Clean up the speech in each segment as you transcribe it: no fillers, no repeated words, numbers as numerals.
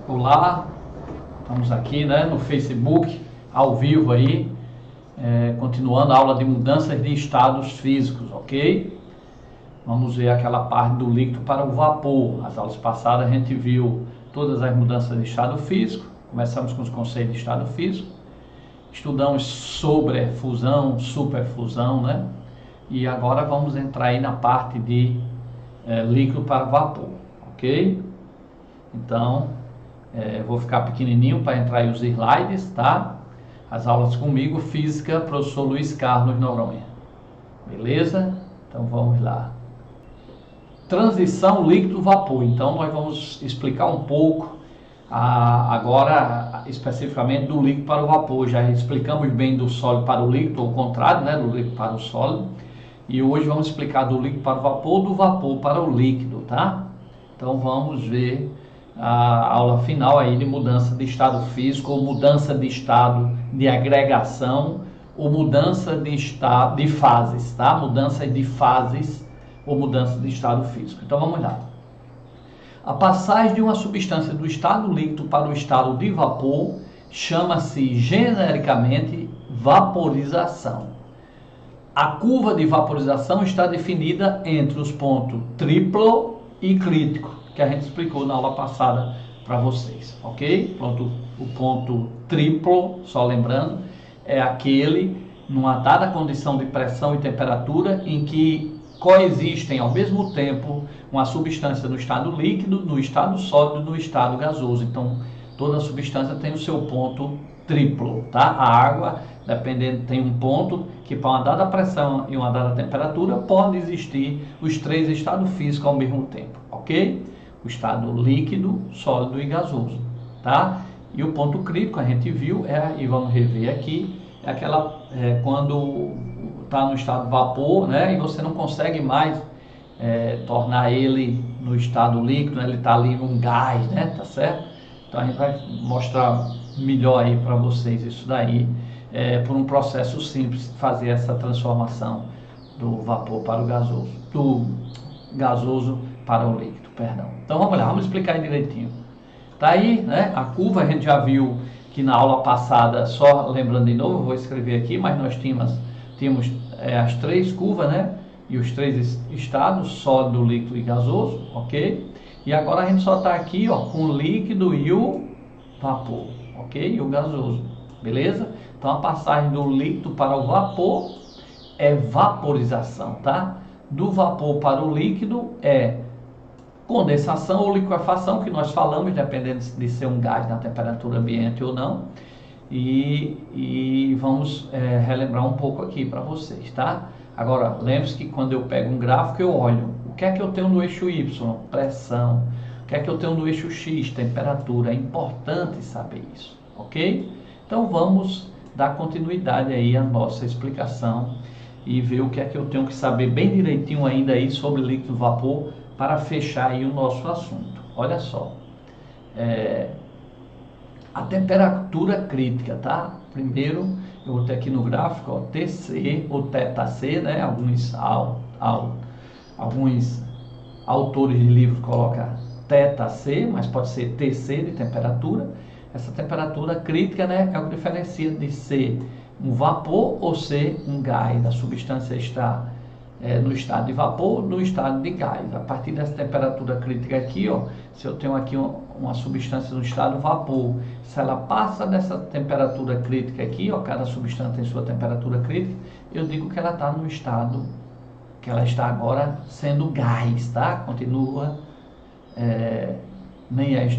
Olá, estamos aqui, né, no Facebook, ao vivo aí, continuando a aula de mudanças de estados físicos, ok? Vamos ver aquela parte do líquido para o vapor. As aulas passadas a gente viu todas as mudanças de estado físico, começamos com os conceitos de estado físico, estudamos sobre fusão, superfusão, né? E agora vamos entrar aí na parte de líquido para vapor, ok? Então, vou ficar pequenininho para entrar aí os slides, tá? As aulas comigo, Física, professor Luiz Carlos Noronha. Beleza? Então vamos lá. Transição líquido-vapor. Então nós vamos explicar um pouco agora especificamente do líquido para o vapor. Já explicamos bem do sólido para o líquido, ou o contrário, né? Do líquido para o sólido. E hoje vamos explicar do líquido para o vapor, do vapor para o líquido, tá? Então vamos ver a aula final aí de mudança de estado físico, ou mudança de estado de agregação, ou mudança de estado de fases, tá? Mudança de fases ou mudança de estado físico. Então vamos lá. A passagem de uma substância do estado líquido para o estado de vapor chama-se genericamente vaporização. A curva de vaporização está definida entre os pontos triplo e crítico, que a gente explicou na aula passada para vocês, ok? O ponto triplo, só lembrando, é aquele numa dada condição de pressão e temperatura em que coexistem ao mesmo tempo uma substância no estado líquido, no estado sólido e no estado gasoso. Então, toda substância tem o seu ponto triplo, tá? A água, dependendo, tem um ponto que para uma dada pressão e uma dada temperatura pode existir os três estados físicos ao mesmo tempo, ok? O estado líquido, sólido e gasoso, tá? E o ponto crítico a gente viu, e vamos rever aqui, é aquela quando está no estado vapor, né? E você não consegue mais tornar ele no estado líquido, né? Ele está ali num gás, né? Tá certo? Então a gente vai mostrar melhor aí para vocês isso daí, por um processo simples, fazer essa transformação do vapor para o gasoso, do gasoso para o líquido, perdão. Então vamos lá, vamos explicar aí direitinho. Tá aí, né? A curva a gente já viu que na aula passada, só lembrando de novo, eu vou escrever aqui, mas nós tínhamos as três curvas, né? E os três estados, sólido, líquido e gasoso, ok? E agora a gente só está aqui, ó, com o líquido e o vapor, ok? E o gasoso, beleza? Então a passagem do líquido para o vapor é vaporização, tá? Do vapor para o líquido é condensação ou liquefação, que nós falamos, dependendo de ser um gás na temperatura ambiente ou não. E vamos relembrar um pouco aqui para vocês, tá? Agora, lembre-se que quando eu pego um gráfico, eu olho o que é que eu tenho no eixo Y, pressão, o que é que eu tenho no eixo X, temperatura. É importante saber isso, ok? Então vamos dar continuidade aí à nossa explicação e ver o que é que eu tenho que saber bem direitinho ainda aí sobre líquido e vapor para fechar aí o nosso assunto. Olha só, a temperatura crítica, tá? Primeiro, eu vou ter aqui no gráfico, ó, TC ou θC, né? Alguns autores de livros colocam θC, mas pode ser TC de temperatura. Essa temperatura crítica, né, é o que diferencia de ser um vapor ou ser um gás. A substância está no estado de vapor, no estado de gás. A partir dessa temperatura crítica aqui, ó, se eu tenho aqui uma substância no estado vapor, se ela passa dessa temperatura crítica aqui, ó, cada substância tem sua temperatura crítica, eu digo que ela está no estado que ela está agora sendo gás, tá? Continua,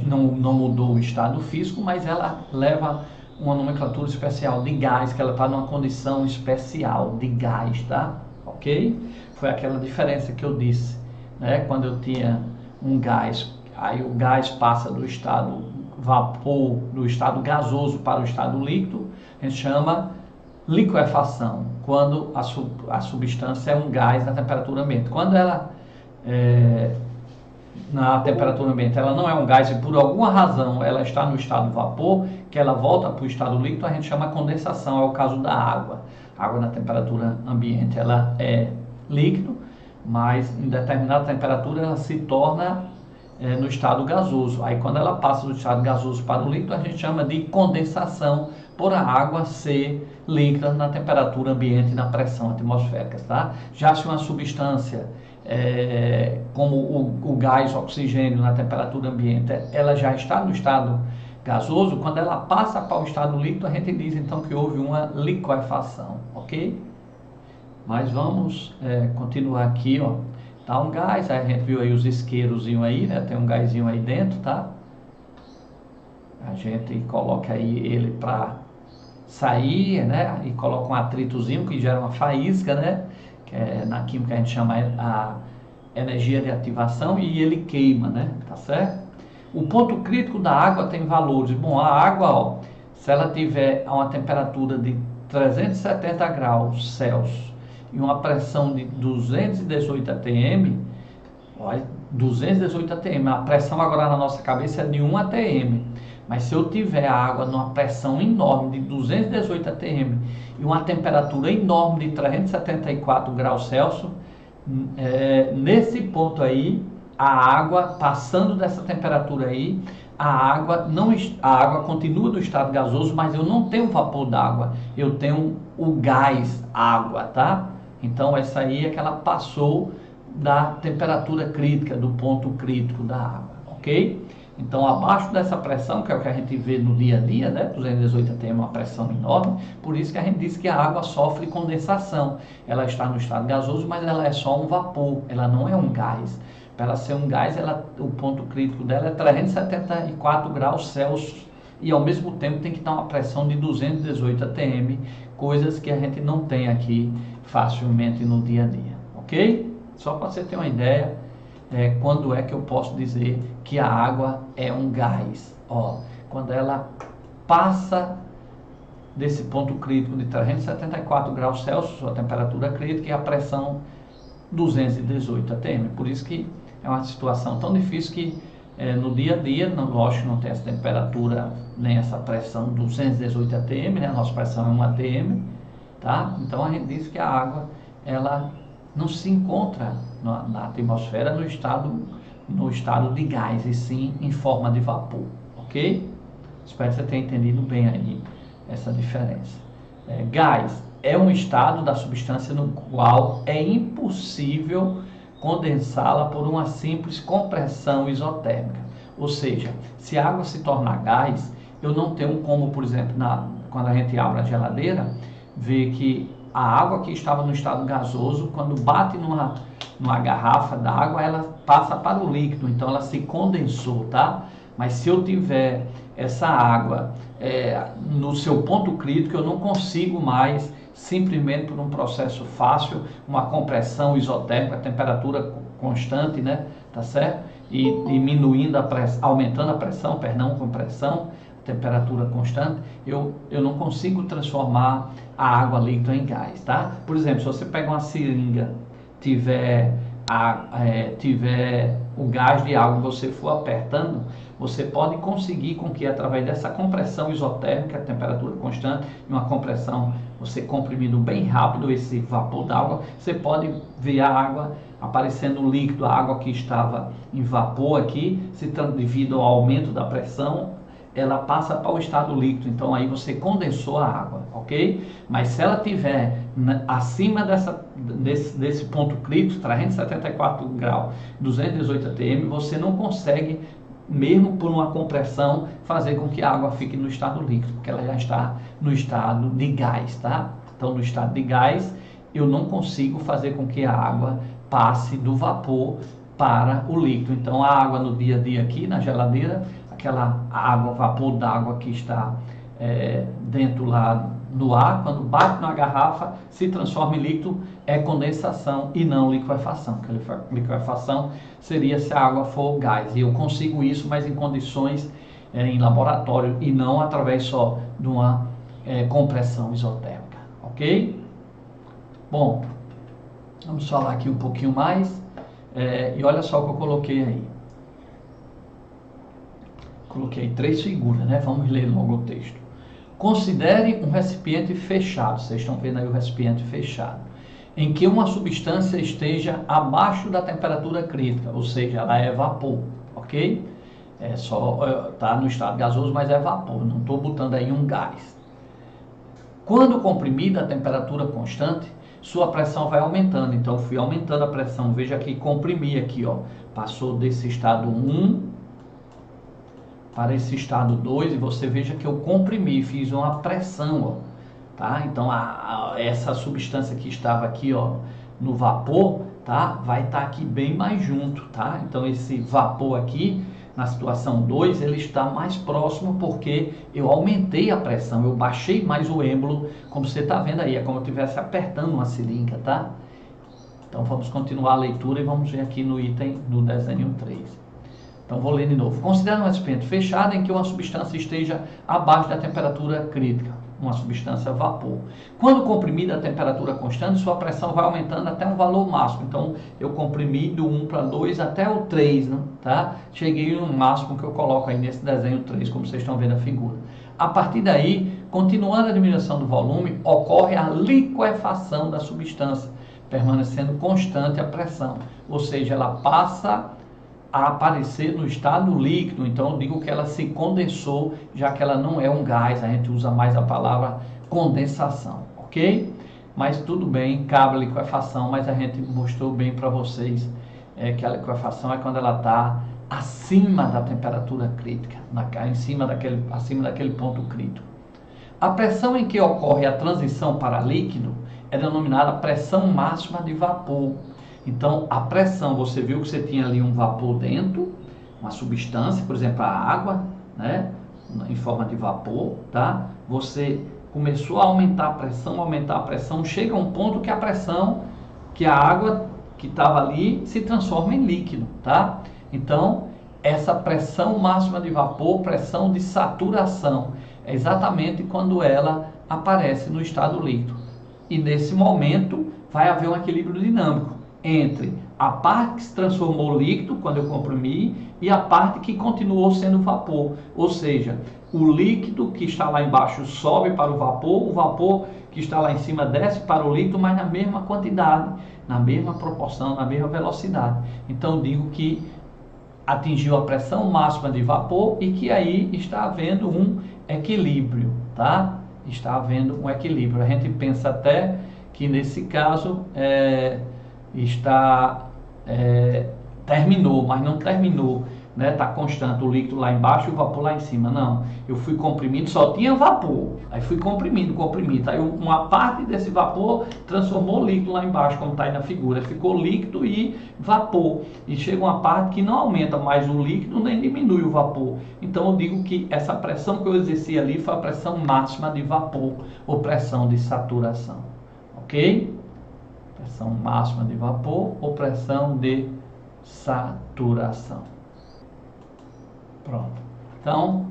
não mudou o estado físico, mas ela leva uma nomenclatura especial de gás, que ela está numa condição especial de gás, tá? Ok? Foi aquela diferença que eu disse, né? Quando eu tinha um gás, aí o gás passa do estado vapor, do estado gasoso para o estado líquido, a gente chama liquefação, quando a substância é um gás na temperatura ambiente. Quando ela na temperatura ambiente ela não é um gás e por alguma razão ela está no estado vapor, que ela volta para o estado líquido, a gente chama condensação. É o caso da água. A água na temperatura ambiente ela é líquido, mas em determinada temperatura ela se torna no estado gasoso. Aí quando ela passa do estado gasoso para o líquido, a gente chama de condensação, por a água ser líquida na temperatura ambiente e na pressão atmosférica, tá? Já se uma substância como o gás oxigênio na temperatura ambiente, ela já está no estado gasoso, quando ela passa para o estado líquido, a gente diz então que houve uma liquefação, ok? Mas vamos continuar aqui, ó. Tá um gás, aí a gente viu aí os isqueirozinhos aí, né? Tem um gásinho aí dentro, tá? A gente coloca aí ele para sair, né? E coloca um atritozinho que gera uma faísca, né? Que na química a gente chama a energia de ativação, e ele queima, né? Tá certo? O ponto crítico da água tem valores. Bom, a água, ó, se ela tiver a uma temperatura de 370 graus Celsius e uma pressão de 218 atm, olha, 218 atm, a pressão agora na nossa cabeça é de 1 atm, mas se eu tiver a água numa pressão enorme de 218 atm e uma temperatura enorme de 374 graus Celsius, nesse ponto aí, a água passando dessa temperatura aí, a água continua no estado gasoso, mas eu não tenho vapor d'água, eu tenho o gás água, tá? Então essa aí é que ela passou da temperatura crítica, do ponto crítico da água, ok? Então abaixo dessa pressão, que é o que a gente vê no dia a dia, né? 218 atm é uma pressão enorme, por isso que a gente diz que a água sofre condensação. Ela está no estado gasoso, mas ela é só um vapor, ela não é um gás. Para ela ser um gás, o ponto crítico dela é 374 graus Celsius e ao mesmo tempo tem que estar uma pressão de 218 atm, coisas que a gente não tem aqui facilmente no dia a dia, ok? Só para você ter uma ideia, quando é que eu posso dizer que a água é um gás? Ó, quando ela passa desse ponto crítico de 374 graus Celsius, a temperatura crítica, e a pressão 218 atm. Por isso que é uma situação tão difícil que no dia a dia, lógico, não tem essa temperatura nem essa pressão 218 atm, né? A nossa pressão é 1 atm, tá? Então a gente diz que a água, ela não se encontra na atmosfera no estado de gás, e sim em forma de vapor, ok? Espero que você tenha entendido bem aí essa diferença. Gás é um estado da substância no qual é impossível condensá-la por uma simples compressão isotérmica. Ou seja, se a água se tornar gás, eu não tenho como, por exemplo, quando a gente abre a geladeira, ver que a água que estava no estado gasoso, quando bate numa garrafa d'água, ela passa para o líquido, então ela se condensou, tá? Mas se eu tiver essa água no seu ponto crítico, eu não consigo mais, simplesmente por um processo fácil, uma compressão isotérmica, a temperatura constante, né? Tá certo? E diminuindo aumentando a pressão, compressão, temperatura constante, eu não consigo transformar a água líquida em gás, tá? Por exemplo, se você pega uma seringa, tiver o gás de água e você for apertando, você pode conseguir com que através dessa compressão isotérmica, temperatura constante, e uma compressão, você comprimindo bem rápido esse vapor d'água, você pode ver a água aparecendo líquido, a água que estava em vapor aqui, devido ao aumento da pressão, ela passa para o estado líquido, então aí você condensou a água, ok? Mas se ela tiver acima desse ponto crítico, 374 graus, 218 atm, você não consegue, mesmo por uma compressão, fazer com que a água fique no estado líquido, porque ela já está no estado de gás, tá? Então, no estado de gás, eu não consigo fazer com que a água passe do vapor para o líquido. Então, a água no dia a dia aqui, na geladeira, aquela água, vapor d'água que está dentro lá no ar, quando bate na garrafa, se transforma em líquido, é condensação e não liquefação. Liquefação seria se a água for gás. E eu consigo isso, mas em condições em laboratório e não através só de uma compressão isotérmica, ok? Bom, vamos falar aqui um pouquinho mais. E olha só o que eu coloquei aí. Coloquei 3 figuras, né? Vamos ler logo o texto. Considere um recipiente fechado, vocês estão vendo aí o recipiente fechado, em que uma substância esteja abaixo da temperatura crítica, ou seja, ela é vapor, ok? ok? Tá no estado gasoso, mas é vapor, não estou botando aí um gás. Quando comprimido a temperatura constante, sua pressão vai aumentando. Então eu fui aumentando a pressão, veja que comprimi aqui, ó, passou desse estado 1 para esse estado 2 e você veja que eu comprimi, fiz uma pressão, ó, tá? Então essa substância que estava aqui, ó, no vapor, tá? Vai estar aqui bem mais junto, tá? Então esse vapor aqui na situação 2, ele está mais próximo porque eu aumentei a pressão, eu baixei mais o êmbolo, como você está vendo aí, é como eu estivesse apertando uma seringa, tá? Então vamos continuar a leitura e vamos ver aqui no item do desenho 3. Então vou ler de novo. Considera um recipiente fechado em que uma substância esteja abaixo da temperatura crítica, uma substância vapor. Quando comprimida a temperatura constante, sua pressão vai aumentando até um valor máximo. Então eu comprimi do 1 para 2 até o 3, né? Tá? Cheguei no máximo que eu coloco aí nesse desenho 3, como vocês estão vendo a figura. A partir daí, continuando a diminuição do volume, ocorre a liquefação da substância, permanecendo constante a pressão. Ou seja, ela passa a aparecer no estado líquido. Então eu digo que ela se condensou, já que ela não é um gás, a gente usa mais a palavra condensação, ok? Mas tudo bem, cabe a liquefação, mas a gente mostrou bem para vocês que a liquefação é quando ela está acima da temperatura crítica, acima daquele ponto crítico. A pressão em que ocorre a transição para líquido é denominada pressão máxima de vapor. Então, a pressão, você viu que você tinha ali um vapor dentro, uma substância, por exemplo, a água, né, em forma de vapor, tá? Você começou a aumentar a pressão, chega a um ponto que a pressão, que a água que estava ali se transforma em líquido, tá? Então, essa pressão máxima de vapor, pressão de saturação, é exatamente quando ela aparece no estado líquido. E nesse momento vai haver um equilíbrio dinâmico entre a parte que se transformou líquido, quando eu comprimi, e a parte que continuou sendo vapor. Ou seja, o líquido que está lá embaixo sobe para o vapor que está lá em cima desce para o líquido, mas na mesma quantidade, na mesma proporção, na mesma velocidade. Então digo que atingiu a pressão máxima de vapor e que aí está havendo um equilíbrio, tá? Está havendo um equilíbrio. A gente pensa até que nesse caso terminou, mas não terminou, né? Está constante o líquido lá embaixo e o vapor lá em cima. Não, eu fui comprimindo, só tinha vapor, aí fui comprimindo, aí uma parte desse vapor transformou líquido lá embaixo, como está aí na figura, ficou líquido e vapor, e chega uma parte que não aumenta mais o líquido nem diminui o vapor. Então eu digo que essa pressão que eu exerci ali foi a pressão máxima de vapor ou pressão de saturação, ok? Pressão máxima de vapor ou pressão de saturação. Pronto. Então,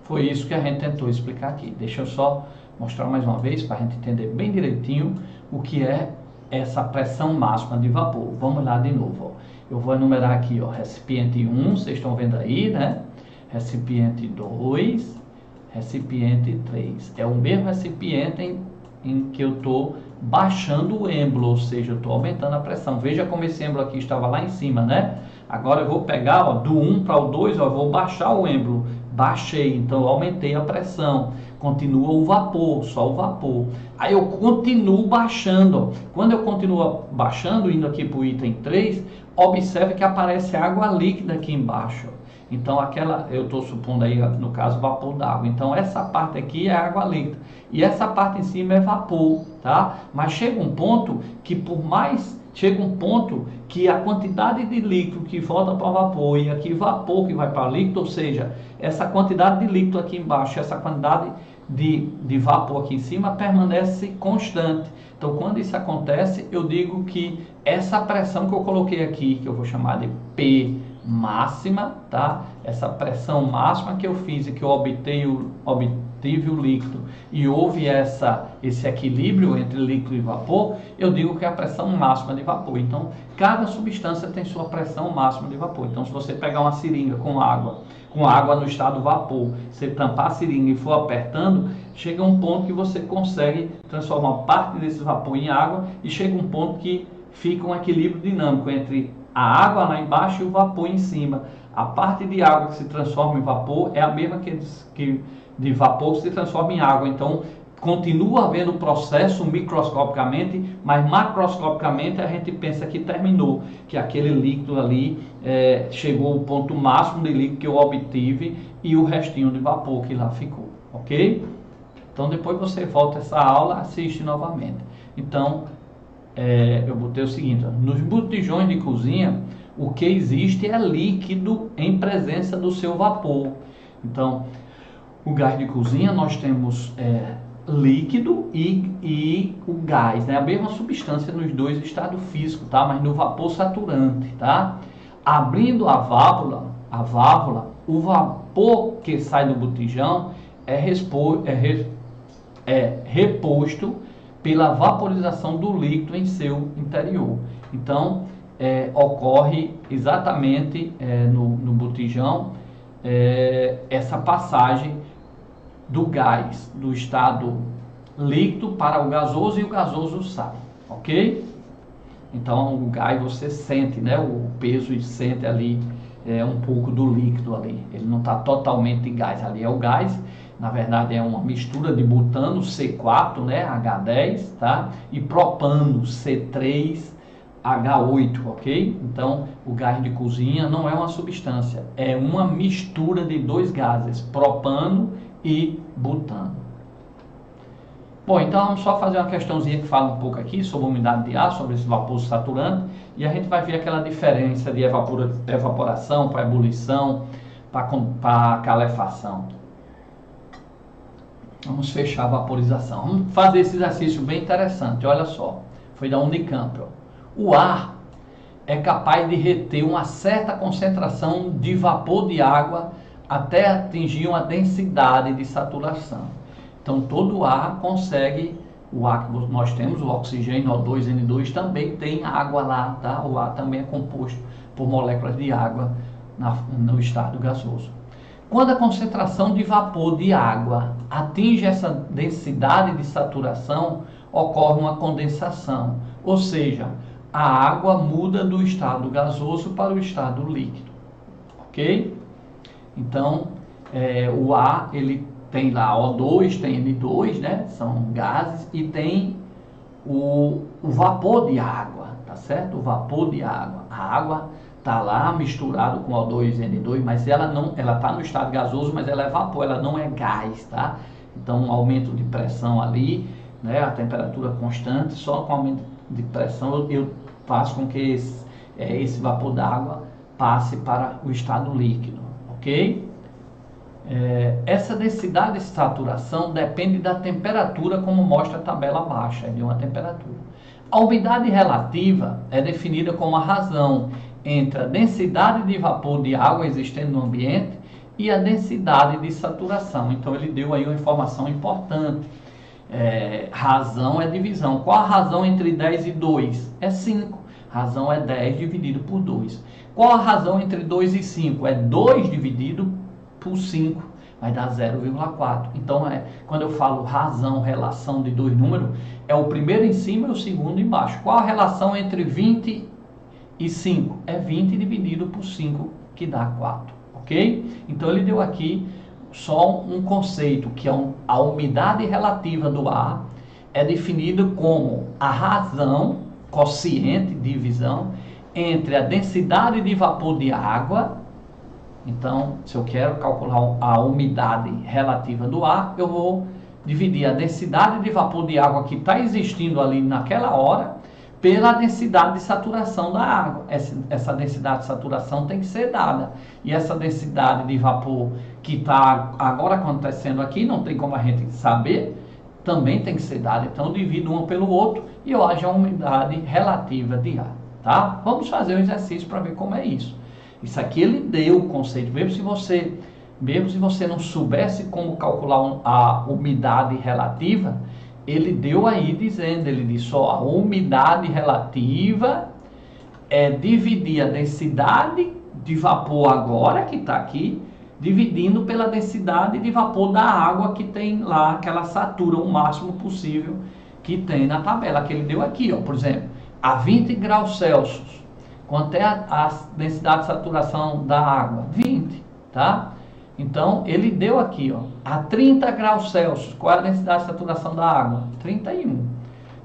foi isso que a gente tentou explicar aqui. Deixa eu só mostrar mais uma vez para a gente entender bem direitinho o que é essa pressão máxima de vapor. Vamos lá de novo. Ó. Eu vou enumerar aqui, ó, recipiente 1, vocês estão vendo aí, né? Recipiente 2, recipiente 3. É o mesmo recipiente em que eu estou baixando o êmbolo, ou seja, eu estou aumentando a pressão. Veja como esse êmbolo aqui estava lá em cima, né? Agora eu vou pegar, ó, do 1 para o 2, ó, eu vou baixar o êmbolo. Baixei, então eu aumentei a pressão. Continua o vapor, só o vapor. Aí eu continuo baixando. Ó. Quando eu continuo baixando, indo aqui para o item 3, observe que aparece água líquida aqui embaixo. Então aquela, eu estou supondo aí, no caso, vapor d'água. Então essa parte aqui é água líquida. E essa parte em cima é vapor, tá? Mas chega um ponto que chega um ponto que a quantidade de líquido que volta para o vapor e aqui vapor que vai para líquido, ou seja, essa quantidade de líquido aqui embaixo, essa quantidade de vapor aqui em cima permanece constante. Então quando isso acontece, eu digo que essa pressão que eu coloquei aqui, que eu vou chamar de P máxima, tá? Essa pressão máxima que eu fiz e que eu obtive o líquido e houve esse equilíbrio entre líquido e vapor, eu digo que é a pressão máxima de vapor. Então, cada substância tem sua pressão máxima de vapor. Então, se você pegar uma seringa com água no estado vapor, você tampar a seringa e for apertando, chega um ponto que você consegue transformar parte desse vapor em água e chega um ponto que fica um equilíbrio dinâmico entre A água lá embaixo e o vapor em cima. A parte de água que se transforma em vapor é a mesma que de vapor que se transforma em água. Então, continua havendo o processo microscopicamente, mas macroscopicamente a gente pensa que terminou, que aquele líquido ali chegou ao ponto máximo de líquido que eu obtive e o restinho de vapor que lá ficou, ok? Então depois você volta essa aula, assiste novamente. Então, eu botei o seguinte, ó, nos botijões de cozinha, o que existe é líquido em presença do seu vapor. Então, o gás de cozinha nós temos líquido e o gás, né? A mesma substância nos dois estados físicos, tá? Mas no vapor saturante, tá? Abrindo a válvula, o vapor que sai do botijão é reposto pela vaporização do líquido em seu interior. Então, ocorre exatamente no botijão essa passagem do gás, do estado líquido para o gasoso e o gasoso sai, ok? Então o gás você sente, né, o peso e sente ali um pouco do líquido ali, ele não está totalmente gás, ali é o gás, na verdade é uma mistura de butano C4, né, H10, tá? E propano C3, H8, ok? Então o gás de cozinha não é uma substância, é uma mistura de dois gases, propano e butano. Bom, então vamos só fazer uma questãozinha que fala um pouco aqui sobre a umidade de ar, sobre esse vapor saturante, e a gente vai ver aquela diferença de evaporação para ebulição, para calefação. Vamos fechar a vaporização. Vamos fazer esse exercício bem interessante, olha só, foi da Unicamp. Ó. O ar é capaz de reter uma certa concentração de vapor de água até atingir uma densidade de saturação. Então todo o ar consegue, o ar que nós temos, o oxigênio, O2, N2, também tem água lá, tá? O ar também é composto por moléculas de água no estado gasoso. Quando a concentração de vapor de água atinge essa densidade de saturação, ocorre uma condensação, ou seja, a água muda do estado gasoso para o estado líquido, ok? Então, o ar, ele tem lá O2, tem N2, né? São gases, e tem o vapor de água, tá certo? O vapor de água. A água tá lá misturado com O2 e N2, mas ela tá no estado gasoso, mas ela é vapor, ela não é gás, tá? Então, um aumento de pressão ali, né? A temperatura constante, só com aumento de pressão eu faço com que esse vapor d'água passe para o estado líquido. Ok? Essa densidade de saturação depende da temperatura, como mostra a tabela abaixo, de uma temperatura. A umidade relativa é definida como a razão entre a densidade de vapor de água existente no ambiente e a densidade de saturação. Então ele deu aí uma informação importante. Razão é divisão. Qual a razão entre 10 e 2? É 5. Razão é 10 dividido por 2. Qual a razão entre 2 e 5? É 2 dividido por 5, vai dar 0,4. Então, quando eu falo razão, relação de dois números, é o primeiro em cima e o segundo embaixo. Qual a relação entre 20 e 5? É 20 dividido por 5, que dá 4, ok? Então, ele deu aqui só um conceito, que é a umidade relativa do ar é definida como a razão, quociente, divisão, entre a densidade de vapor de água. Então, se eu quero calcular a umidade relativa do ar, eu vou dividir a densidade de vapor de água que está existindo ali naquela hora pela densidade de saturação da água. Essa densidade de saturação tem que ser dada. E essa densidade de vapor que está agora acontecendo aqui, não tem como a gente saber, também tem que ser dada. Então, eu divido um pelo outro e eu acho a umidade relativa de ar. Tá? Vamos fazer um exercício para ver como é isso. Isso aqui ele deu o conceito. Mesmo se você não soubesse como calcular a umidade relativa, ele deu aí dizendo, ele disse, ó, a umidade relativa é dividir a densidade de vapor agora, que está aqui, dividindo pela densidade de vapor da água que tem lá, que ela satura o máximo possível que tem na tabela que ele deu aqui, ó. Por exemplo, a 20 graus Celsius, Quanto é a densidade de saturação da água? 20, tá? Então, ele deu aqui, ó, a 30 graus Celsius. Qual é a densidade de saturação da água? 31.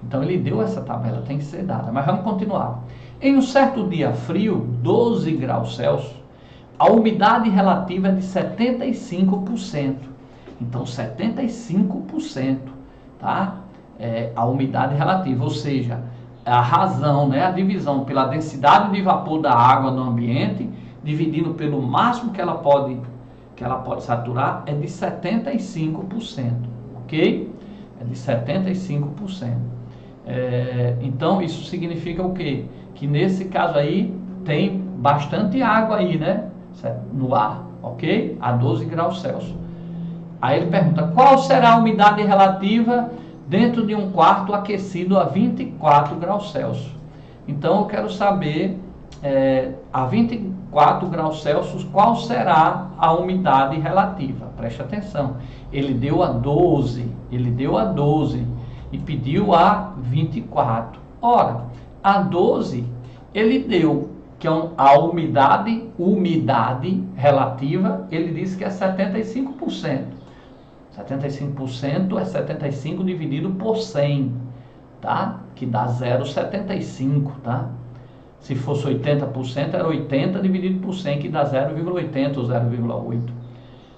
Então, ele deu essa tabela, tem que ser dada. Mas vamos continuar. Em um certo dia frio, 12 graus Celsius, a umidade relativa é de 75%. Então, 75%, tá? É a umidade relativa, ou seja, a razão, né, a divisão pela densidade de vapor da água no ambiente, dividindo pelo máximo que ela pode saturar, é de 75%, ok? É de 75%. Então, isso significa o quê? Que nesse caso aí, tem bastante água aí, né, no ar, ok? A 12 graus Celsius. Aí ele pergunta, qual será a umidade relativa dentro de um quarto aquecido a 24 graus Celsius? Então, eu quero saber, a 24 graus Celsius, qual será a umidade relativa? Preste atenção. Ele deu a 12 e pediu a 24. Ora, a 12, ele deu, que é a umidade relativa, ele disse que é 75%. 75% é 75 dividido por 100, tá? Que dá 0,75, tá? Se fosse 80%, era 80 dividido por 100, que dá 0,80 ou 0,8.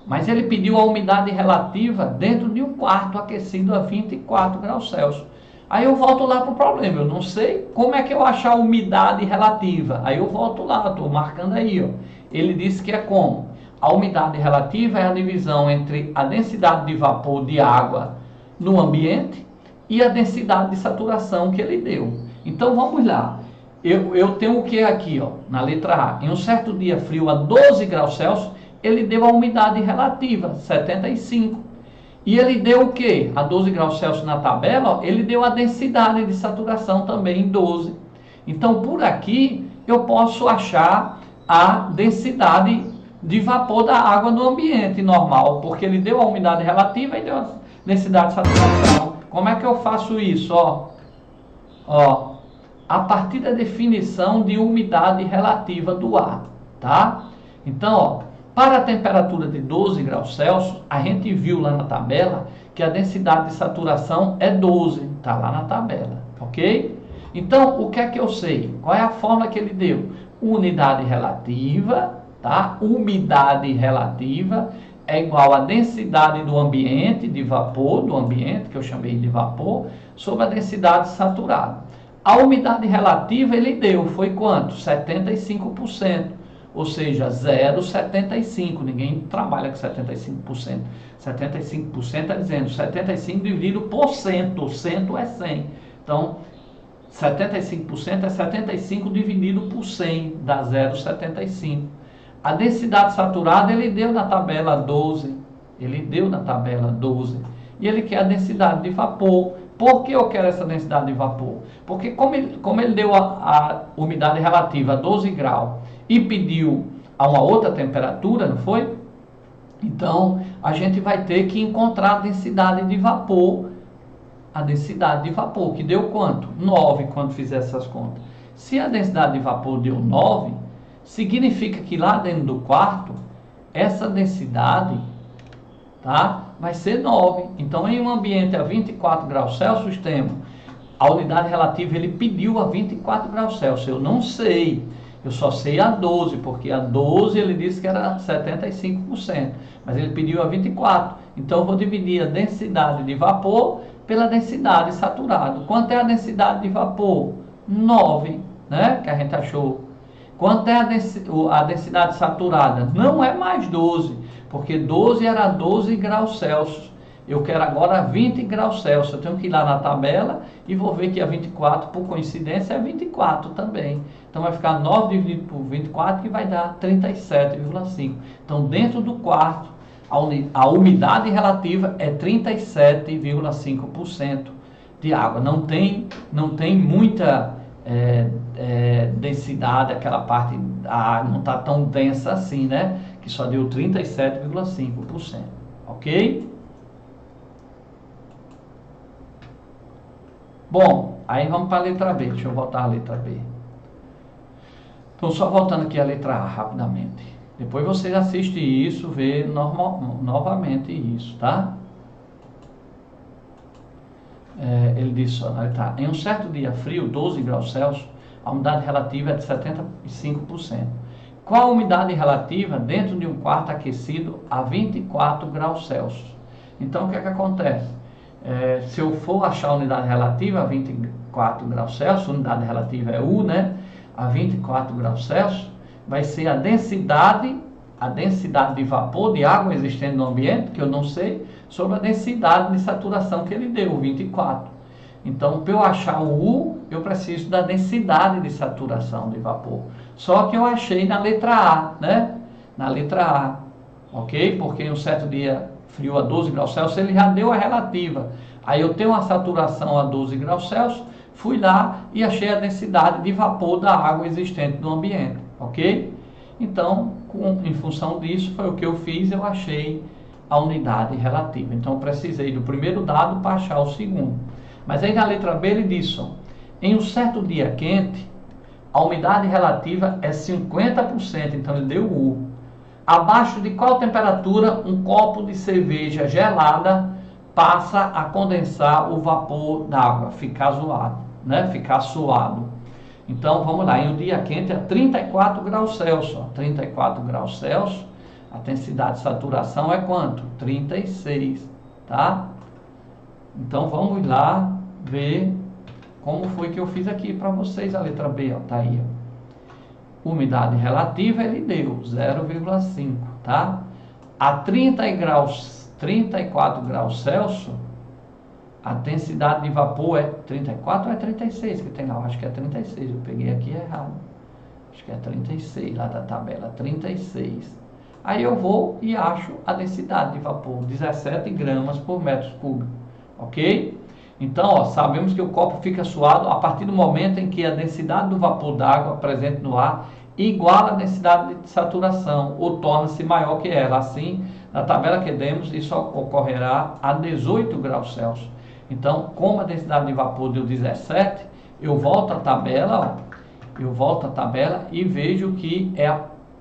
Mas ele pediu a umidade relativa dentro de um quarto aquecido a 24 graus Celsius. Aí eu volto lá para o problema, eu não sei como é que eu achar a umidade relativa. Aí eu volto lá, estou marcando aí, ó. Ele disse que é como? A umidade relativa é a divisão entre a densidade de vapor de água no ambiente e a densidade de saturação que ele deu. Então vamos lá. Eu tenho o que aqui, ó, na letra A? Em um certo dia frio a 12 graus Celsius, ele deu a umidade relativa, 75. E ele deu o que? A 12 graus Celsius na tabela, ó, ele deu a densidade de saturação também em 12. Então por aqui eu posso achar a densidade de vapor da água no ambiente normal, porque ele deu a umidade relativa e deu a densidade de saturação. Como é que eu faço isso? Ó, a partir da definição de umidade relativa do ar, tá? Então, ó, para a temperatura de 12 graus Celsius, a gente viu lá na tabela que a densidade de saturação é 12, tá lá na tabela, ok? Então, o que é que eu sei? Qual é a fórmula que ele deu? Unidade relativa, tá? Umidade relativa é igual à densidade do ambiente, de vapor, do ambiente, que eu chamei de vapor, sobre a densidade saturada. A umidade relativa ele deu, foi quanto? 75%, ou seja, 0,75. Ninguém trabalha com 75%. 75% está dizendo 75 dividido por cento, cento é 100. Então, 75% é 75 dividido por 100, dá 0,75. A densidade saturada ele deu na tabela 12. Ele deu na tabela 12. E ele quer a densidade de vapor. Por que eu quero essa densidade de vapor? Porque como ele deu a umidade relativa a 12 graus e pediu a uma outra temperatura, não foi? Então, a gente vai ter que encontrar a densidade de vapor. A densidade de vapor, que deu quanto? 9, quando fizer essas contas. Se a densidade de vapor deu 9, significa que lá dentro do quarto, essa densidade, tá, vai ser 9. Então, em um ambiente a 24 graus Celsius, temos a unidade relativa, ele pediu a 24 graus Celsius. Eu não sei, eu só sei a 12, porque a 12 ele disse que era 75%, mas ele pediu a 24. Então, eu vou dividir a densidade de vapor pela densidade saturada. Quanto é a densidade de vapor? 9, né, que a gente achou. Quanto é a densidade saturada? Não é mais 12, porque 12 era 12 graus Celsius. Eu quero agora 20 graus Celsius. Eu tenho que ir lá na tabela e vou ver que a 24, por coincidência, é 24 também. Então vai ficar 9 dividido por 24, que vai dar 37,5. Então dentro do quarto, a umidade relativa é 37,5% de água. Não tem muita densidade, aquela parte não está tão densa assim, né? Que só deu 37,5%. Ok? Bom, aí vamos para a letra B. Deixa eu voltar a letra B. Então, só voltando aqui a letra A rapidamente. Depois vocês assistem isso, vê novamente isso, tá? Ele diz, na letra A, em um certo dia frio, 12 graus Celsius, a umidade relativa é de 75%. Qual a umidade relativa dentro de um quarto aquecido a 24 graus Celsius? Então, o que é que acontece? Se eu for achar a unidade relativa a 24 graus Celsius, a unidade relativa é U, né? A 24 graus Celsius, vai ser a densidade de vapor, de água existente no ambiente, que eu não sei, sobre a densidade de saturação que ele deu, 24. Então, para eu achar o U, eu preciso da densidade de saturação de vapor. Só que eu achei na letra A, né? Na letra A, ok? Porque em um certo dia frio a 12 graus Celsius, ele já deu a relativa. Aí eu tenho uma saturação a 12 graus Celsius, fui lá e achei a densidade de vapor da água existente no ambiente, ok? Então, em função disso, foi o que eu fiz, eu achei a unidade relativa. Então, eu precisei do primeiro dado para achar o segundo. Mas aí na letra B ele diz, ó, em um certo dia quente, a umidade relativa é 50%, então ele deu U. Abaixo de qual temperatura um copo de cerveja gelada passa a condensar o vapor d'água, ficar zoado, né? Ficar suado. Então, vamos lá, em um dia quente é 34 graus Celsius. Ó, 34 graus Celsius, a densidade de saturação é quanto? 36, tá? Então, vamos lá ver como foi que eu fiz aqui para vocês a letra B, ó, tá aí, ó. Umidade relativa ele deu 0,5, tá? A 34 graus Celsius, a densidade de vapor é 34 ou é 36 que tem lá? Eu acho que é 36, eu peguei aqui errado. Acho que é 36 lá da tabela, 36. Aí eu vou e acho a densidade de vapor, 17 gramas por metro cúbico, ok? Então, ó, sabemos que o copo fica suado a partir do momento em que a densidade do vapor d'água presente no ar iguala a densidade de saturação ou torna-se maior que ela. Assim, na tabela que demos, isso ocorrerá a 18 graus Celsius. Então, como a densidade de vapor deu 17, eu volto à tabela, ó, e vejo que é a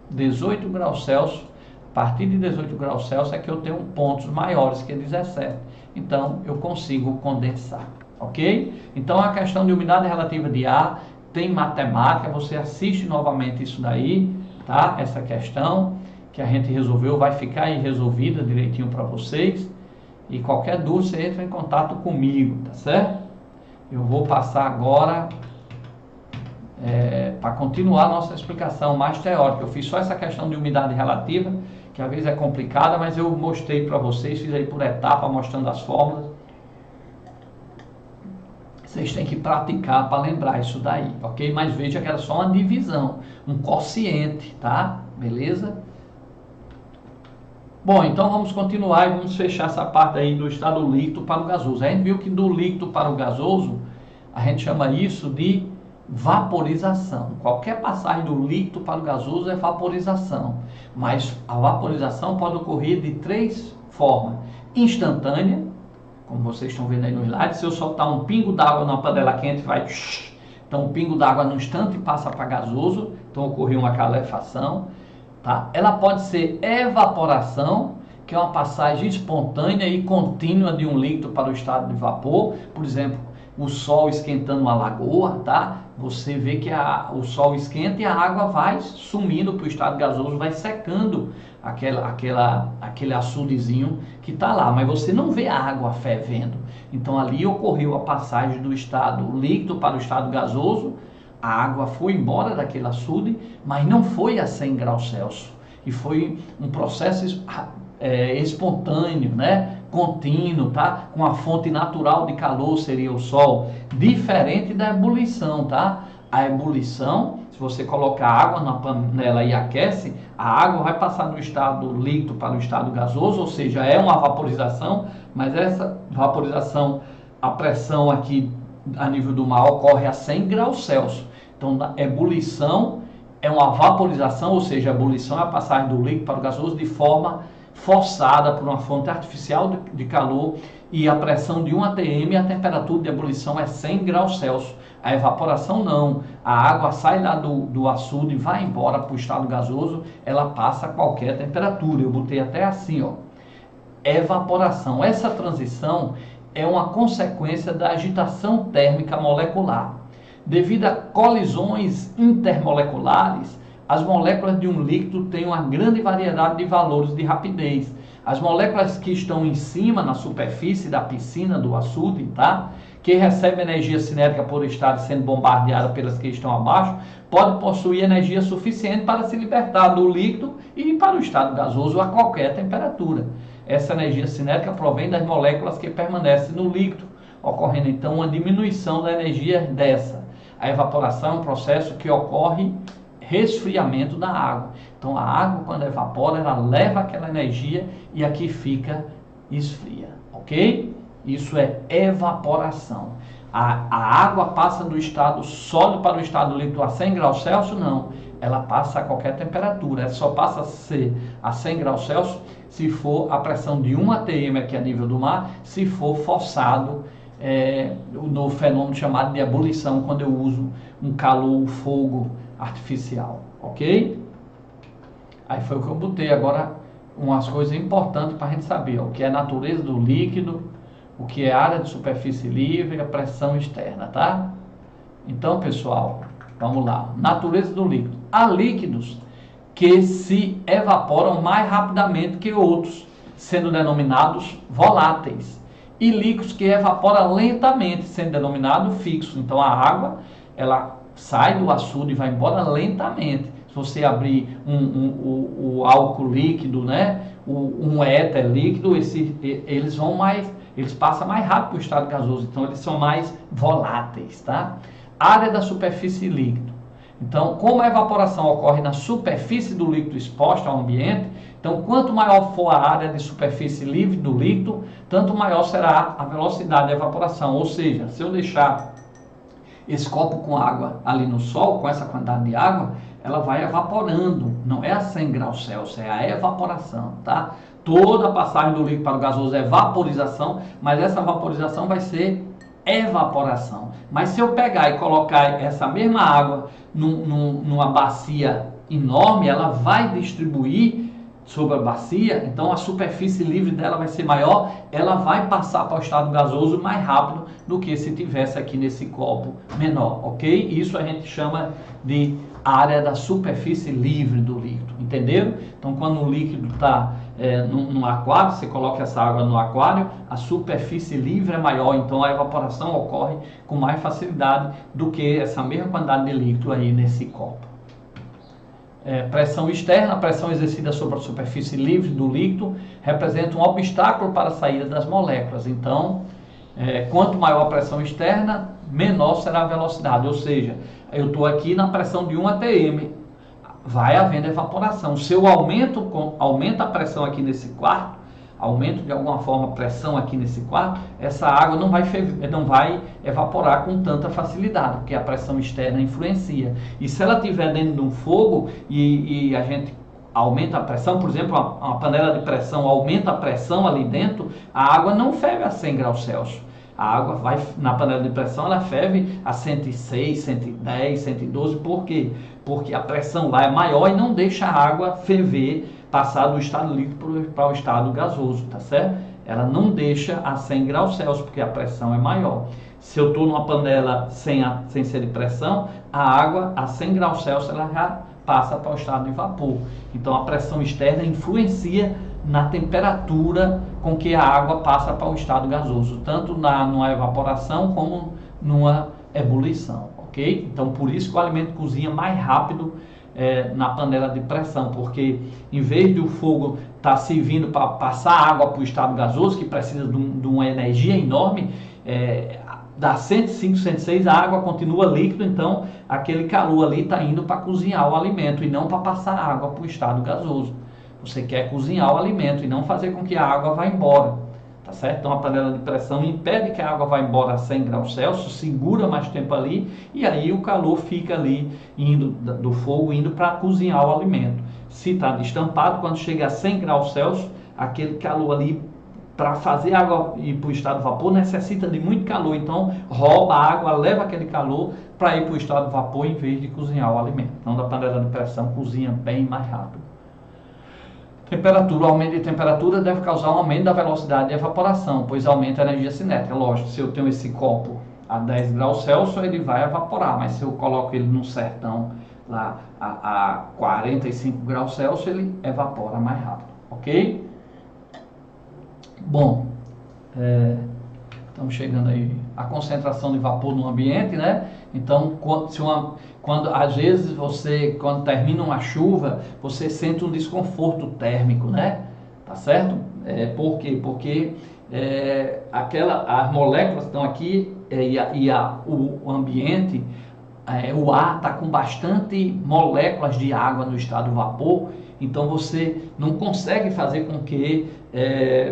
18 graus Celsius. A partir de 18 graus Celsius é que eu tenho pontos maiores que 17. Então, eu consigo condensar, ok? Então, a questão de umidade relativa de ar tem matemática, você assiste novamente isso daí, tá? Essa questão que a gente resolveu, vai ficar aí resolvida direitinho para vocês. E qualquer dúvida, você entra em contato comigo, tá certo? Eu vou passar agora para continuar a nossa explicação mais teórica. Eu fiz só essa questão de umidade relativa, que às vezes é complicada, mas eu mostrei para vocês, fiz aí por etapa, mostrando as fórmulas. Vocês têm que praticar para lembrar isso daí, ok? Mas veja que era só uma divisão, um quociente, tá? Beleza? Bom, então vamos continuar e vamos fechar essa parte aí do estado líquido para o gasoso. A gente viu que do líquido para o gasoso, a gente chama isso de vaporização. Qualquer passagem do líquido para o gasoso é vaporização. Mas a vaporização pode ocorrer de três formas. Instantânea, como vocês estão vendo aí no slide, se eu soltar um pingo d'água numa panela quente, vai... Então, o pingo d'água no instante passa para gasoso, então ocorreu uma calefação. Tá? Ela pode ser evaporação, que é uma passagem espontânea e contínua de um líquido para o estado de vapor. Por exemplo, o sol esquentando uma lagoa, tá? Você vê que o sol esquenta e a água vai sumindo para o estado gasoso, vai secando aquele açudezinho que está lá, mas você não vê a água fervendo. Então ali ocorreu a passagem do estado líquido para o estado gasoso, a água foi embora daquele açude, mas não foi a 100 graus Celsius, e foi um processo espontâneo, né? Contínuo, tá? Com a fonte natural de calor, seria o sol, diferente da ebulição, tá? A ebulição, se você colocar água na panela e aquece, a água vai passar do estado líquido para o estado gasoso, ou seja, é uma vaporização, mas essa vaporização, a pressão aqui a nível do mar ocorre a 100 graus Celsius. Então, a ebulição é uma vaporização, ou seja, a ebulição é a passagem do líquido para o gasoso de forma forçada por uma fonte artificial de calor e a pressão de 1 atm, a temperatura de ebulição é 100 graus Celsius. A evaporação não, a água sai lá do açude e vai embora para o estado gasoso, ela passa a qualquer temperatura. Eu botei até assim, ó, evaporação. Essa transição é uma consequência da agitação térmica molecular. Devido a colisões intermoleculares, as moléculas de um líquido têm uma grande variedade de valores de rapidez. As moléculas que estão em cima, na superfície da piscina, do açude, tá? Que recebem energia cinética por estar sendo bombardeada pelas que estão abaixo, pode possuir energia suficiente para se libertar do líquido e ir para o estado gasoso a qualquer temperatura. Essa energia cinética provém das moléculas que permanecem no líquido, ocorrendo então uma diminuição da energia dessa. A evaporação é um processo que ocorre resfriamento da água. Então a água, quando evapora, ela leva aquela energia e aqui fica esfria, ok? Isso é evaporação. A água passa do estado sólido para o estado líquido a 100 graus Celsius? Não. Ela passa a qualquer temperatura. Ela só passa a ser a 100 graus Celsius se for a pressão de 1 atm, que é a nível do mar, se for forçado no fenômeno chamado de ebulição, quando eu uso um calor, um fogo artificial, ok? Aí foi o que eu botei. Agora, umas coisas importantes para a gente saber, o que é a natureza do líquido, o que é a área de superfície livre e a pressão externa, tá? Então, pessoal, vamos lá. Natureza do líquido. Há líquidos que se evaporam mais rapidamente que outros, sendo denominados voláteis. E líquidos que evaporam lentamente, sendo denominado fixo. Então, a água, ela sai do açude e vai embora lentamente. Se você abrir o álcool líquido, né, um éter líquido, eles passam mais rápido para o estado gasoso, então eles são mais voláteis, tá? Área da superfície líquido. Então, como a evaporação ocorre na superfície do líquido exposta ao ambiente, então quanto maior for a área de superfície livre do líquido, tanto maior será a velocidade da evaporação. Ou seja, se eu deixar esse copo com água ali no sol, com essa quantidade de água, ela vai evaporando, não é a 100 graus Celsius, é a evaporação, tá? Toda a passagem do líquido para o gasoso é vaporização, mas essa vaporização vai ser evaporação. Mas se eu pegar e colocar essa mesma água numa bacia enorme, ela vai distribuir sobre a bacia, então a superfície livre dela vai ser maior, ela vai passar para o estado gasoso mais rápido do que se tivesse aqui nesse copo menor, ok? Isso a gente chama de área da superfície livre do líquido, entenderam? Então quando o líquido está num aquário, você coloca essa água no aquário, a superfície livre é maior, então a evaporação ocorre com mais facilidade do que essa mesma quantidade de líquido aí nesse copo. Pressão externa, a pressão exercida sobre a superfície livre do líquido representa um obstáculo para a saída das moléculas. Então, quanto maior a pressão externa, menor será a velocidade. Ou seja, eu estou aqui na pressão de 1 atm, vai havendo evaporação. Se eu aumenta a pressão aqui nesse quarto, aumento de alguma forma a pressão aqui nesse quarto, essa água não vai evaporar com tanta facilidade, porque a pressão externa influencia. E se ela estiver dentro de um fogo e a gente aumenta a pressão, por exemplo, uma panela de pressão aumenta a pressão ali dentro, a água não ferve a 100 graus Celsius. A água vai, na panela de pressão, ela ferve a 106, 110, 112, por quê? Porque a pressão lá é maior e não deixa a água ferver, passar do estado líquido para o estado gasoso, tá certo? Ela não deixa a 100 graus Celsius, porque a pressão é maior. Se eu estou numa panela sem ser de pressão, a água a 100 graus Celsius ela já passa para o estado de vapor. Então a pressão externa influencia na temperatura com que a água passa para o estado gasoso, tanto numa evaporação como numa ebulição, ok? Então por isso que o alimento cozinha mais rápido na panela de pressão, porque em vez de o fogo estar servindo para passar água para o estado gasoso, que precisa de uma energia enorme, dá 105, 106, a água continua líquida, então aquele calor ali está indo para cozinhar o alimento e não para passar água para o estado gasoso. Você quer cozinhar o alimento e não fazer com que a água vá embora, tá certo? Então a panela de pressão impede que a água vá embora a 100 graus Celsius, segura mais tempo ali e aí o calor fica ali indo do fogo, indo para cozinhar o alimento. Se está destampado, quando chega a 100 graus Celsius, aquele calor ali, para fazer a água ir para o estado de vapor, necessita de muito calor. Então, rouba a água, leva aquele calor para ir para o estado de vapor em vez de cozinhar o alimento. Então, da panela de pressão, cozinha bem mais rápido. Temperatura, o aumento de temperatura deve causar um aumento da velocidade de evaporação, pois aumenta a energia cinética. Lógico, se eu tenho esse copo a 10 graus Celsius, ele vai evaporar, mas se eu coloco ele num sertão lá a 45 graus Celsius, ele evapora mais rápido, ok? Bom, estamos chegando aí a concentração de vapor no ambiente, né? Então, quando às vezes quando termina uma chuva, você sente um desconforto térmico, né? Tá certo? Por quê? Porque as moléculas estão aqui o ambiente, o ar está com bastante moléculas de água no estado de vapor, então você não consegue fazer com que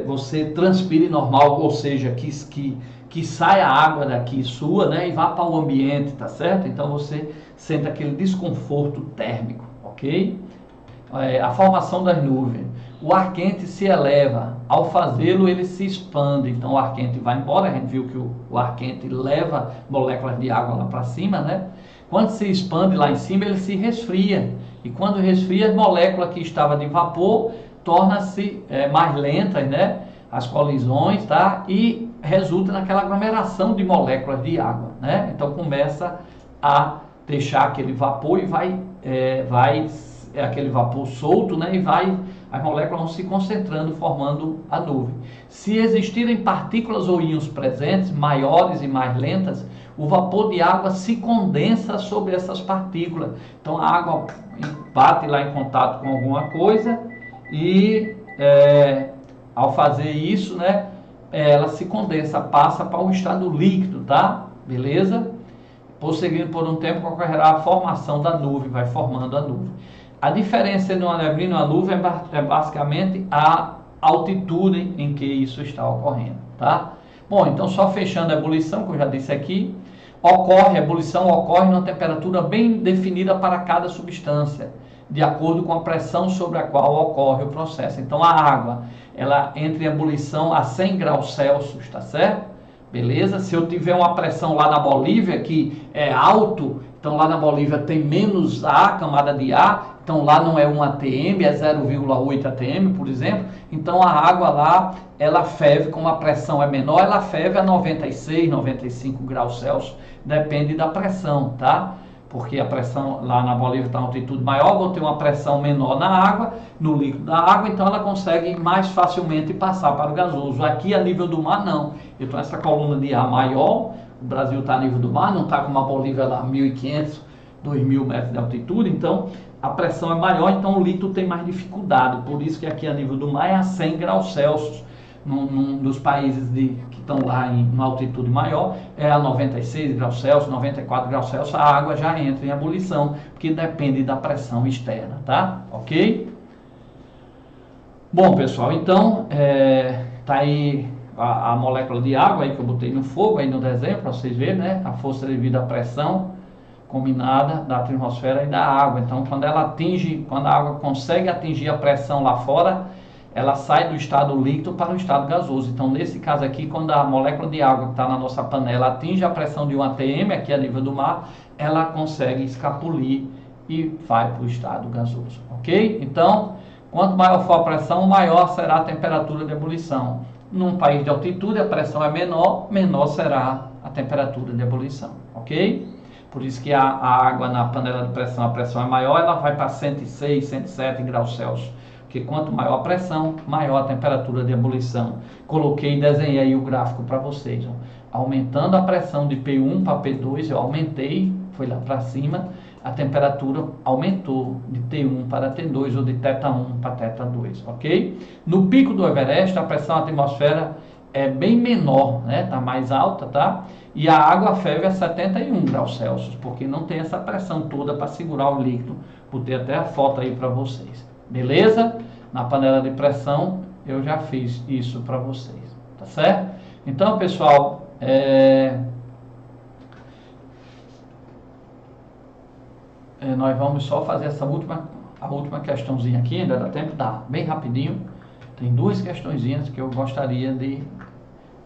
você transpire normal, ou seja, que saia a água daqui sua, né, e vá para o ambiente, tá certo? Então você sente aquele desconforto térmico, ok? A formação das nuvens. O ar quente se eleva, ao fazê-lo ele se expande, então o ar quente vai embora, a gente viu que o ar quente leva moléculas de água lá para cima, né? Quando se expande lá em cima, ele se resfria, e quando resfria, as moléculas que estavam de vapor tornam-se mais lentas, né? As colisões, tá? E resulta naquela aglomeração de moléculas de água, né? Então começa a deixar aquele vapor e vai aquele vapor solto, né? E as moléculas vão se concentrando, formando a nuvem. Se existirem partículas ou íons presentes, maiores e mais lentas, o vapor de água se condensa sobre essas partículas. Então a água bate lá em contato com alguma coisa e ao fazer isso, né, ela se condensa, passa para o estado líquido, tá? Beleza? Prosseguindo por um tempo, ocorrerá a formação da nuvem, vai formando a nuvem. A diferença entre uma neblina e uma nuvem é basicamente a altitude em que isso está ocorrendo, tá? Bom, então só fechando a ebulição, que eu já disse aqui, a ebulição ocorre numa temperatura bem definida para cada substância, de acordo com a pressão sobre a qual ocorre o processo. Então a água, ela entra em ebulição a 100 graus Celsius, tá certo? Beleza? Se eu tiver uma pressão lá na Bolívia, que é alto, então lá na Bolívia tem menos ar, camada de ar, então lá não é 1 atm, é 0,8 atm, por exemplo. Então a água lá, ela ferve, como a pressão é menor, ela ferve a 96, 95 graus Celsius, depende da pressão, tá? Porque a pressão lá na Bolívia está em altitude maior, vou ter uma pressão menor na água, no líquido da água, então ela consegue mais facilmente passar para o gasoso. Aqui a nível do mar não. Então essa coluna de ar maior, o Brasil está a nível do mar, não está como a Bolívia lá 1.500, 2.000 metros de altitude, então a pressão é maior, então o líquido tem mais dificuldade, por isso que aqui a nível do mar é a 100 graus Celsius. Num dos países que estão lá em uma altitude maior, é a 96 graus Celsius, 94 graus Celsius, a água já entra em ebulição, porque depende da pressão externa, tá? Ok? Bom, pessoal, então, tá aí a molécula de água aí que eu botei no fogo, aí no desenho, para vocês verem, né? A força devido à pressão combinada da atmosfera e da água. Então, quando a água consegue atingir a pressão lá fora, ela sai do estado líquido para o estado gasoso. Então, nesse caso aqui, quando a molécula de água que está na nossa panela atinge a pressão de 1 atm, aqui a nível do mar, ela consegue escapulir e vai para o estado gasoso, ok? Então, quanto maior for a pressão, maior será a temperatura de ebulição. Num país de altitude, a pressão é menor, menor será a temperatura de ebulição, ok? Por isso que a água na panela de pressão, a pressão é maior, ela vai para 106, 107 graus Celsius. Porque quanto maior a pressão, maior a temperatura de ebulição. Coloquei e desenhei aí o gráfico para vocês. Ó. Aumentando a pressão de P1 para P2, eu aumentei, foi lá para cima, a temperatura aumentou de T1 para T2 ou de θ1 para θ2, ok? No pico do Everest, a pressão atmosfera é bem menor, né? Está mais alta, tá? E a água ferve a 71 graus Celsius, porque não tem essa pressão toda para segurar o líquido. Botei até a foto aí para vocês. Beleza? Na panela de pressão eu já fiz isso para vocês, tá certo? Então, pessoal, nós vamos só fazer a última questãozinha aqui, ainda dá tempo? Dá, bem rapidinho. Tem duas questõezinhas que eu gostaria de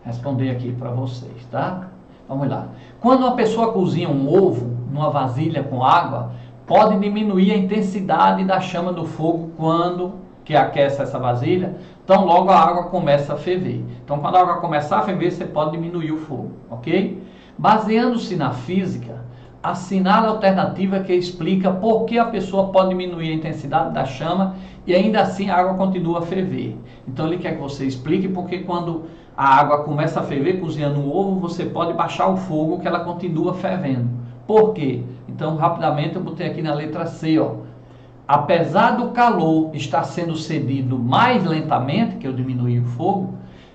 responder aqui para vocês, tá? Vamos lá. Quando uma pessoa cozinha um ovo numa vasilha com água, pode diminuir a intensidade da chama do fogo quando que aquece essa vasilha, então logo a água começa a ferver. Então quando a água começar a ferver, você pode diminuir o fogo, ok? Baseando-se na física, assinale a alternativa que explica por que a pessoa pode diminuir a intensidade da chama e ainda assim a água continua a ferver. Então ele quer que você explique porque quando a água começa a ferver cozinhando um ovo, você pode baixar o fogo que ela continua fervendo. Por quê? Então rapidamente eu botei aqui na letra C, ó. Apesar do calor estar sendo cedido mais lentamente, que eu diminui o fogo,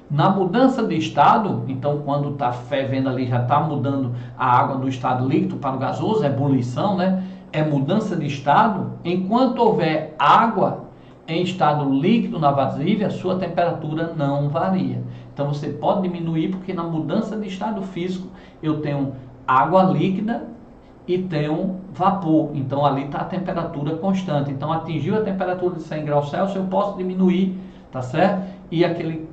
na mudança de estado, então quando está fervendo ali, já está mudando a água do estado líquido para o gasoso, é ebulição, né? É mudança de estado. Enquanto houver água em estado líquido na vasilha, sua temperatura não varia. Então você pode diminuir, porque na mudança de estado físico eu tenho água líquida e tem um vapor, então ali está a temperatura constante. Então atingiu a temperatura de 100 graus Celsius, eu posso diminuir, tá certo? E aquele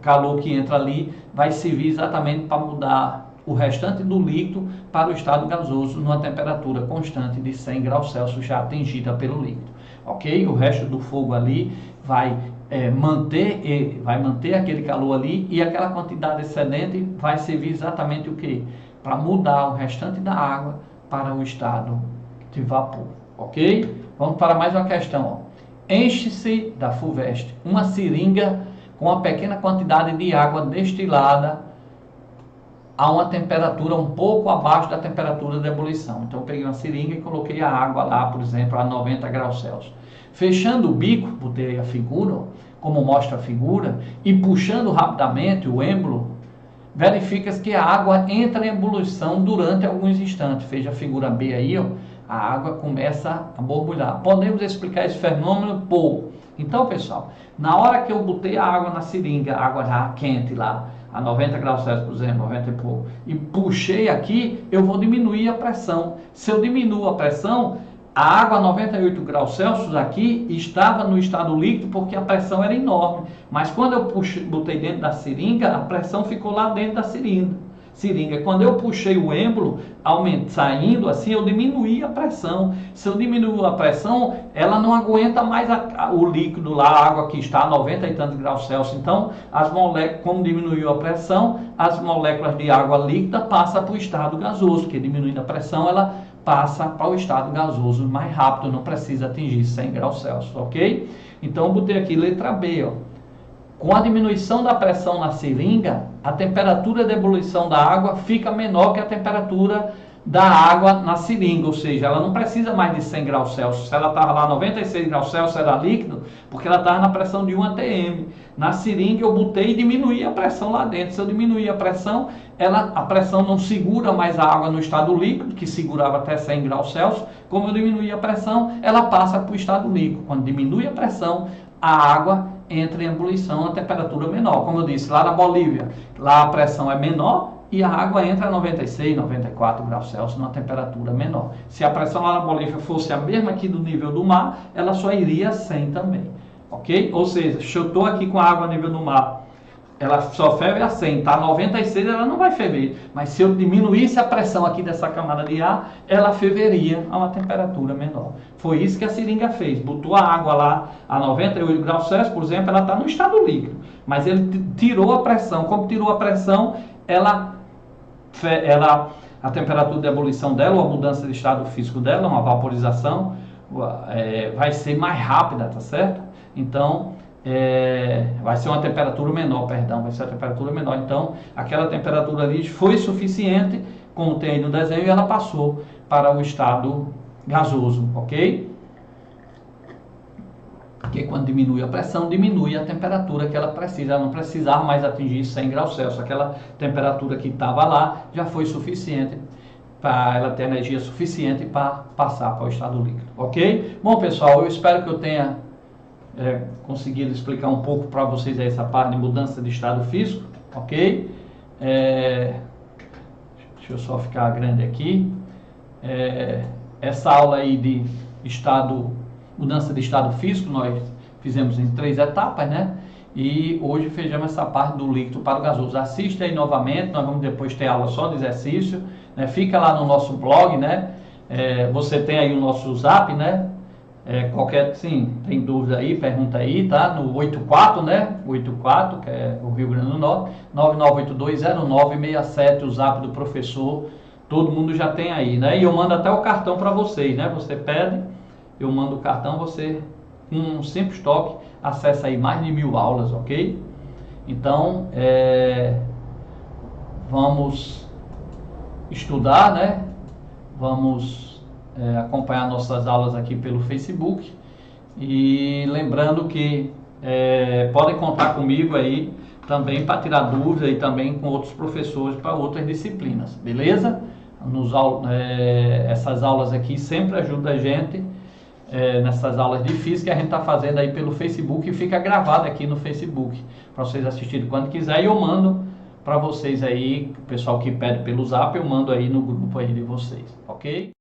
calor que entra ali vai servir exatamente para mudar o restante do líquido para o estado gasoso numa temperatura constante de 100 graus Celsius já atingida pelo líquido, ok? O resto do fogo ali vai manter aquele calor ali e aquela quantidade excedente vai servir exatamente o que? Para mudar o restante da água para o estado de vapor, ok? Vamos para mais uma questão. Enche-se da FUVEST uma seringa com uma pequena quantidade de água destilada a uma temperatura um pouco abaixo da temperatura de ebulição. Então eu peguei uma seringa e coloquei a água lá, por exemplo, a 90 graus Celsius. Fechando o bico, botei a figura, como mostra a figura, e puxando rapidamente o êmbolo, verifica-se que a água entra em ebulição durante alguns instantes. Veja a figura B aí, ó, a água começa a borbulhar. Podemos explicar esse fenômeno por... Então, pessoal, na hora que eu botei a água na seringa, a água já quente lá, a 90 graus Celsius, por exemplo, 90 e pouco, e puxei aqui, eu vou diminuir a pressão. Se eu diminuo a pressão, a água a 98 graus Celsius aqui estava no estado líquido porque a pressão era enorme. Mas quando eu botei dentro da seringa, a pressão ficou lá dentro da seringa. Quando eu puxei o êmbolo, saindo assim, eu diminuí a pressão. Se eu diminuo a pressão, ela não aguenta mais o líquido lá, a água que está a 90 e tantos graus Celsius. Então, as moléculas, como diminuiu a pressão, as moléculas de água líquida passam para o estado gasoso, porque diminuindo a pressão, ela passa para o estado gasoso mais rápido, não precisa atingir 100 graus Celsius, ok? Então, eu botei aqui letra B, ó. Com a diminuição da pressão na seringa, a temperatura de ebulição da água fica menor que a temperatura da água na seringa, ou seja, ela não precisa mais de 100 graus Celsius. Se ela estava lá 96 graus Celsius, era líquido, porque ela estava na pressão de 1 atm. Na seringa eu botei e diminuí a pressão lá dentro. Se eu diminuir a pressão, a pressão não segura mais a água no estado líquido, que segurava até 100 graus Celsius. Como eu diminuí a pressão, ela passa para o estado líquido. Quando diminui a pressão, a água entra em ebulição a temperatura menor. Como eu disse, lá na Bolívia, lá a pressão é menor e a água entra a 96, 94 graus Celsius numa temperatura menor. Se a pressão lá na Bolívia fosse a mesma aqui do nível do mar, ela só iria a 100 também, ok? Ou seja, se eu estou aqui com a água a nível do mar, ela só ferve a 100, está a 96, ela não vai ferver. Mas se eu diminuísse a pressão aqui dessa camada de ar, ela ferveria a uma temperatura menor. Foi isso que a seringa fez. Botou a água lá a 98 graus Celsius, por exemplo, ela está no estado líquido. Mas ele tirou a pressão. Como tirou a pressão, a temperatura de ebulição dela, ou a mudança de estado físico dela, uma vaporização, vai ser mais rápida, tá certo? Então, vai ser uma temperatura menor, vai ser a temperatura menor. Então, aquela temperatura ali foi suficiente, como tem aí no desenho, e ela passou para o estado gasoso, ok? Porque quando diminui a pressão, diminui a temperatura que ela precisa. Ela não precisava mais atingir 100 graus Celsius. Aquela temperatura que estava lá já foi suficiente para ela ter energia suficiente para passar para o estado líquido, ok? Bom, pessoal, eu espero que eu tenha conseguido explicar um pouco para vocês aí essa parte de mudança de estado físico, ok? Deixa eu só ficar grande aqui. Essa aula aí de mudança de estado físico, nós fizemos em 3 etapas, né? E hoje fizemos essa parte do líquido para o gasoso. Assista aí novamente, nós vamos depois ter aula só de exercício, né? Fica lá no nosso blog, né? Você tem aí o nosso zap, né? Sim, tem dúvida aí, pergunta aí, tá? No 84, né? 84, que é o Rio Grande do Norte, 99820967, o zap do professor, todo mundo já tem aí, né? E eu mando até o cartão para vocês, né? Você pede, eu mando o cartão, você, com um simples toque, acessa aí mais de 1000 aulas, ok? Então, vamos estudar, né? Vamos acompanhar nossas aulas aqui pelo Facebook, e lembrando que podem contar comigo aí também para tirar dúvidas, e também com outros professores para outras disciplinas, beleza? Essas aulas aqui sempre ajudam a gente nessas aulas de física que a gente está fazendo aí pelo Facebook, e fica gravado aqui no Facebook para vocês assistirem quando quiser, e eu mando para vocês aí, o pessoal que pede pelo zap, eu mando aí no grupo aí de vocês, ok?